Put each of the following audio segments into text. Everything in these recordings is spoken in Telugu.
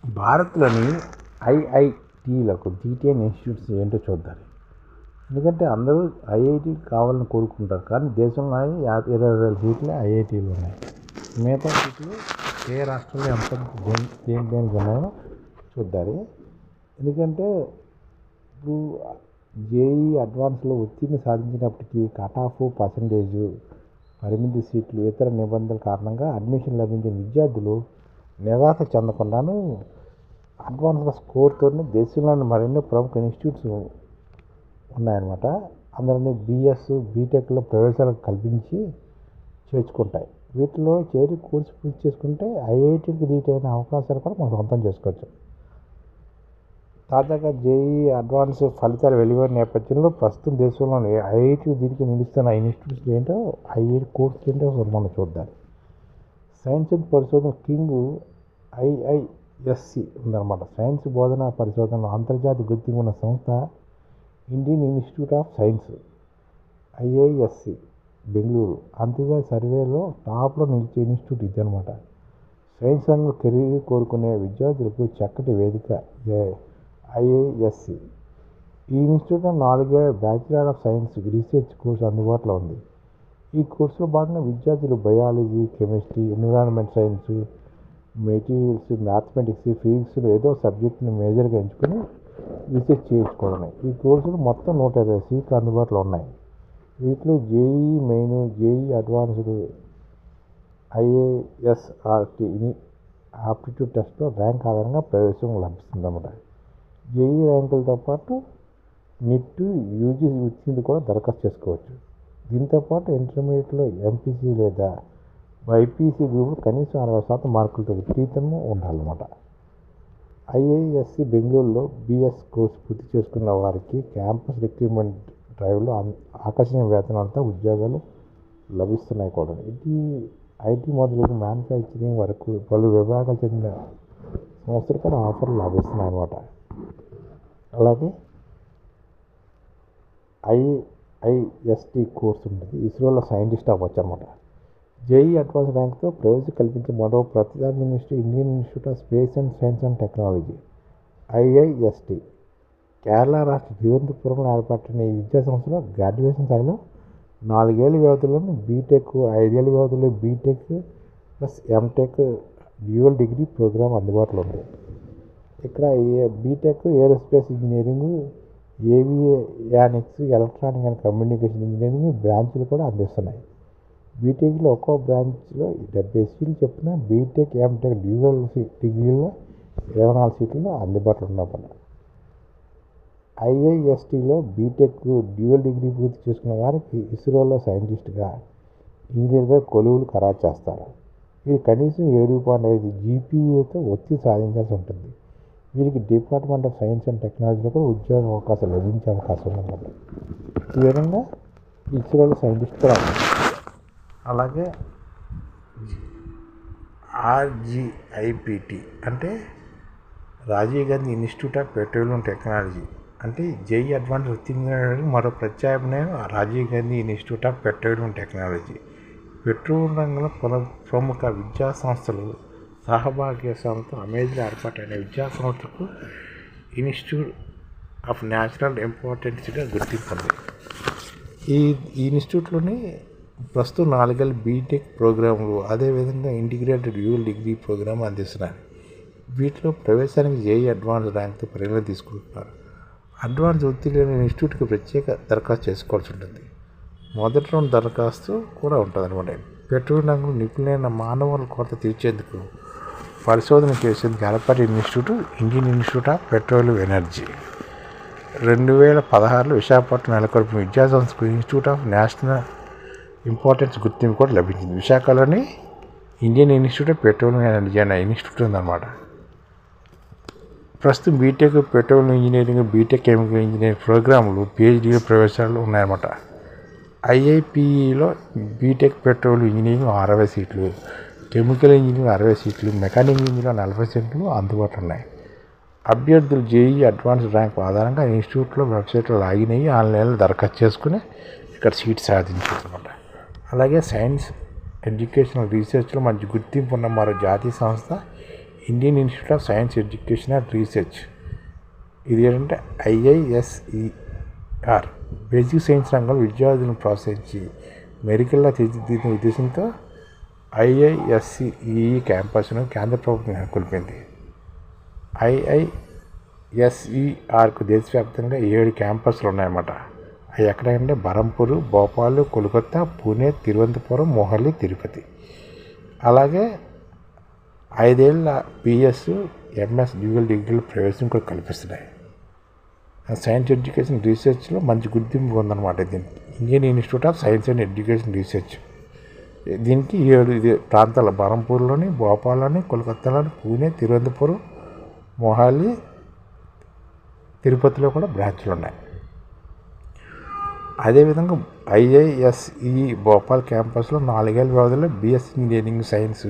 భారత్లోని ఐఐటీలకు జీటీఎన్ ఇన్స్టిట్యూట్స్ ఏంటో చూద్దాం. ఎందుకంటే అందరూ ఐఐటీ కావాలని కోరుకుంటారు, కానీ దేశంలో 20,000 సీట్లు ఐఐటీలు ఉన్నాయి. మిగతా సీట్లు ఏ రాష్ట్రంలో ఎంత దేనికి ఉన్నాయో చూద్దాం. ఎందుకంటే ఇప్పుడు జేఈ అడ్వాన్స్లో ఉత్తీర్ణ సాధించినప్పటికీ కట్ ఆఫ్ పర్సంటేజు, పరిమితి సీట్లు, ఇతర నిబంధనల కారణంగా అడ్మిషన్ లభించిన విద్యార్థులు నిరాశ చెందకుండాను అడ్వాన్స్గా స్కోర్తోనే దేశంలోని మరిన్ని ప్రముఖ ఇన్స్టిట్యూట్స్ ఉన్నాయన్నమాట. అందరినీ బీఎస్, బీటెక్లో ప్రవేశాలు కల్పించి చేర్చుకుంటాయి. వీటిలో చేరి కోర్సు పూర్తి చేసుకుంటే ఐఐటీలకు దీటైన అవకాశాలు కూడా మనం సొంతం చేసుకోవచ్చు. తాజాగా జేఈ అడ్వాన్స్ ఫలితాలు వెలువడిన నేపథ్యంలో ప్రస్తుతం దేశంలోని ఐఐటీ దీనికి నిలుస్తున్న ఇన్స్టిట్యూట్స్ ఏంటో, ఐఐటీ కోర్సులు ఏంటో మనం చూద్దాం. సైన్స్ అండ్ పరిశోధన కింగ్ ఐఐఎస్సి ఉందన్నమాట. సైన్స్ బోధన పరిశోధనలో అంతర్జాతీయ గుర్తింపు ఉన్న సంస్థ Indian institute of science IISc Bengaluru. అంతర్జాతీయ సర్వేలో టాప్లో నిలిచే ఇన్స్టిట్యూట్ ఇది అనమాట. సైన్స్ రంగంలో కెరీర్ కోరుకునే విద్యార్థులకు చక్కటి వేదిక ఐఐఎస్సి. ఈ ఇన్స్టిట్యూట్లో 4 bachelor of science research course అందుబాటులో ఉంది. ఈ కోర్సులో భాగంగా విద్యార్థులు biology, chemistry, environment science, materials, mathematics, ఫిజిక్స్లో ఏదో సబ్జెక్టుని మేజర్గా ఎంచుకొని రీసెర్చ్ చేయించుకోవడం. ఈ కోర్సులు మొత్తం 120 సీట్లు అందుబాటులో ఉన్నాయి. వీటిలో జేఈ మెయిన్, జేఈ అడ్వాన్స్డ్, ఐఏఎస్ఆర్టీ ఆప్టిట్యూడ్ టెస్ట్లో ర్యాంక్ ఆధారంగా ప్రవేశం లభిస్తుందన్నమాట. జేఈ ర్యాంకులతో పాటు నెట్, యూజీ ఉత్తీర్ణత కూడా దరఖాస్తు చేసుకోవచ్చు. దీంతోపాటు ఇంటర్మీడియట్లో ఎంపీసీ లేదా బైపీసీ గ్రూపులు కనీసం 60% మార్కులతో ఉత్తీర్ణత ఉండాలన్నమాట. ఐఐఎస్సి బెంగళూరులో బీఎస్ కోర్సు పూర్తి చేసుకున్న వారికి క్యాంపస్ రిక్రూట్మెంట్ డ్రైవ్లో ఆకర్షణీయ వేతనాలతో ఉద్యోగాలు లభిస్తున్నాయి కూడా. ఇది ఐటీ మొదలుగా మ్యానుఫ్యాక్చరింగ్ వరకు పలు విభాగాలు చెందిన సంస్థలు కూడా ఆఫర్లు లభిస్తున్నాయి అన్నమాట. అలాగే ఐఐఎస్టీ కోర్సు ఉంటుంది. ఇస్రోలో సైంటిస్ట్ అవ్వచ్చు అనమాట. జేఈ అడ్వాన్స్ ర్యాంక్తో ప్రవేశం కల్పించే మరో ప్రతిష్టాత్మక institute Indian institute of space and science and technology IIST. Kerala రాష్ట్ర తిరువనంతపురంలో ఏర్పడిన ఈ విద్యా సంస్థలో గ్రాడ్యుయేషన్ స్థాయిలో 4 ఏళ్ల వ్యవధిలోని బీటెక్, 5 ఏళ్ల వ్యవధిలో BTech plus MTech dual degree program అందుబాటులో ఉంది. ఇక్కడ BTech aerospace engineering, avionics, electronic and communication engineering బ్రాంచ్లు కూడా అందిస్తున్నాయి. బీటెక్లో ఒక్కో బ్రాంచ్లో 70 సీట్లు చెప్పిన బీటెక్, ఎంటెక్ డ్యూయల్ డిగ్రీలో 24 సీట్లు అందుబాటులో ఉన్నప్పుడు. ఐఐఎస్టీలో బీటెక్, డ్యూయల్ డిగ్రీ పూర్తి చేసుకున్న వారికి ఇస్రోలో సైంటిస్ట్గా, ఇంజనీర్గా కొలువులు ఖరారు చేస్తారు. వీరు కనీసం 7.5 జీపీఏతో ఉత్తీర్ణత సాధించాల్సి ఉంటుంది. వీరికి డిపార్ట్మెంట్ ఆఫ్ సైన్స్ అండ్ టెక్నాలజీలో కూడా ఉద్యోగ అవకాశాలు లభించే అవకాశం ఉందన్నమాట. ఈ విధంగా ఇస్రోలో సైంటిస్ట్ కూడా. అలాగే ఆర్జీఐపిటి అంటే Rajiv Gandhi institute of petroleum technology. అంటే జేఈ అడ్వాన్స్ ఉత్తీర్ణులకు మరో ప్రత్యామ్నాయం Rajiv Gandhi institute of petroleum technology. Petroleum రంగంలో ప్రముఖ విద్యా సంస్థలు సహభాగ్యస్వామ్యంతో అమేజ్లో ఏర్పాటైన విద్యా సంస్థలకు ఇన్స్టిట్యూట్ ఆఫ్ నేషనల్ ఇంపార్టెన్స్గా గుర్తింపు ఉంది. ఈ ఇన్స్టిట్యూట్లోని ప్రస్తుతం 4 ఏళ్ల బీటెక్ ప్రోగ్రాములు, అదేవిధంగా ఇంటిగ్రేటెడ్ డ్యూయల్ డిగ్రీ ప్రోగ్రామ్ అందిస్తున్నారు. వీటిలో ప్రవేశానికి జేఈ అడ్వాన్స్ ర్యాంక్తో పరిగణన తీసుకుంటున్నారు. అడ్వాన్స్ ఉత్తీర్ణ ఇన్స్టిట్యూట్కి ప్రత్యేక దరఖాస్తు చేసుకోవాల్సి ఉంటుంది. మొదటి రౌండ్ దరఖాస్తు కూడా ఉంటుంది అనమాట. పెట్రోలియం రంగంలో నిపుణులైన మానవుల కొరత తీర్చేందుకు పరిశోధన చేసేందుకు ఏర్పాటు institute Indian institute of petroleum energy. 2016లో విశాఖపట్నం నెలకొల్పిన విద్యాసంస్థకు ఇన్స్టిట్యూట్ ఆఫ్ నేషనల్ ఇంపార్టెన్స్ గుర్తింపు కూడా లభించింది. విశాఖలోని Indian institute of petroleum energy అనే ఇన్స్టిట్యూట్ ఉందన్నమాట. ప్రస్తుతం BTech petroleum engineering, BTech chemical engineering ప్రోగ్రాములు, పిహెచ్డీ ప్రవేశాలు ఉన్నాయన్నమాట. ఐఐపిఈలో బీటెక్ పెట్రోలియం ఇంజనీరింగ్ 60 సీట్లు, కెమికల్ ఇంజనీరింగ్ 60 సీట్లు, మెకానికల్ ఇంజనీరింగ్ 40 సీట్లు అందుబాటులో ఉన్నాయి. అభ్యర్థులు జేఈ అడ్వాన్స్ ర్యాంక్ ఆధారంగా ఇన్స్టిట్యూట్లో వెబ్సైట్లో లాగిన్ అయ్యి ఆన్లైన్లో దరఖాస్తు చేసుకుని ఇక్కడ సీట్ సాధించారన్నమాట. అలాగే సైన్స్ ఎడ్యుకేషనల్ రీసెర్చ్లో మంచి గుర్తింపు ఉన్న మరో జాతీయ సంస్థ Indian institute of science education and research. ఇది ఏంటంటే IISER బేసిక్ సైన్స్ రంగంలో విద్యార్థులను ప్రోత్సహించి మెడికల్గా తీర్చిదిద్దిన ఉద్దేశంతో IISCE క్యాంపస్ను కేంద్ర ప్రభుత్వం నెలకొల్పింది. IISERకు దేశవ్యాప్తంగా 7 క్యాంపస్లు ఉన్నాయన్నమాట. అవి ఎక్కడంటే బరంపూర్, భోపాల్, కోల్కతా, పూణే, తిరువనంతపురం, మొహాలి, తిరుపతి. అలాగే 5 ఏళ్ల PS, MS డ్యూయల్ డిగ్రీల ప్రవేశం కూడా కల్పిస్తున్నాయి. సైన్స్ ఎడ్యుకేషన్ రీసెర్చ్లో మంచి గుర్తింపు ఉందన్నమాట. దీనికి Indian institute of science and education research. దీనికి 7 ప్రాంతాలు బరంపూర్లోని, భోపాల్లోని, కోల్కతాలోని, పూణే, తిరువనంతపురం, మొహాలి, తిరుపతిలో కూడా బ్రాంచ్లు ఉన్నాయి. అదేవిధంగా IISE భోపాల్ క్యాంపస్లో 4 ఏళ్ల వ్యవధిలో BS engineering science,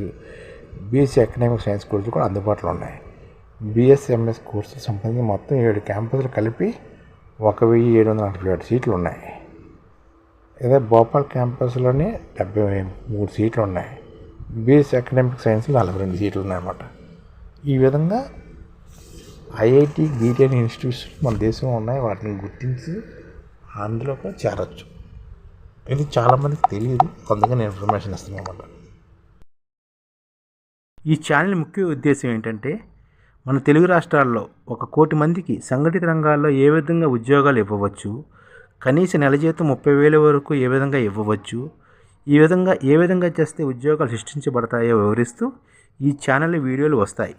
BSc economic science కోర్సులు కూడా అందుబాటులో ఉన్నాయి. BS, MS కోర్సులు సంబంధించి మొత్తం 7 క్యాంపస్లు కలిపి 1747 సీట్లు ఉన్నాయి. అదే భోపాల్ క్యాంపస్లోనే 73 సీట్లు ఉన్నాయి. BS ఎకనామిక్ సైన్స్లో 42 సీట్లు ఉన్నాయన్నమాట. ఈ విధంగా IIT, GT ఇన్స్టిట్యూట్స్ మన దేశంలో ఉన్నాయి. వాటిని గుర్తించి అందులో కూడా చేరచ్చు. ఇది చాలామందికి తెలియదు, అందుకని ఇన్ఫర్మేషన్ ఇస్తున్నాను అన్నమాట. ఈ ఛానల్ ముఖ్య ఉద్దేశం ఏంటంటే మన తెలుగు రాష్ట్రాల్లో 1 కోటి మందికి సంఘటిత రంగాల్లో ఏ విధంగా ఉద్యోగాలు ఇవ్వవచ్చు, కనీస నెల జీతం 30,000 వరకు ఏ విధంగా ఇవ్వవచ్చు, ఏ విధంగా చేస్తే ఉద్యోగాలు సృష్టించబడతాయో వివరిస్తూ ఈ ఛానల్ వీడియోలు వస్తాయి.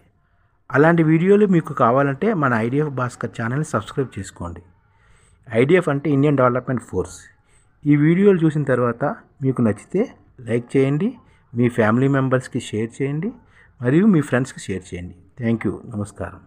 అలాంటి వీడియోలు మీకు కావాలంటే మన IDF భాస్కర్ ఛానల్ని సబ్స్క్రైబ్ చేసుకోండి. IDF అంటే ఇండియన్ డెవలప్మెంట్ ఫోర్స్. ఈ వీడియోలు చూసిన తర్వాత మీకు నచ్చితే లైక్ చేయండి, మీ ఫ్యామిలీ మెంబర్స్కి షేర్ చేయండి, మరియు మీ ఫ్రెండ్స్కి షేర్ చేయండి. Thank you. నమస్కారం.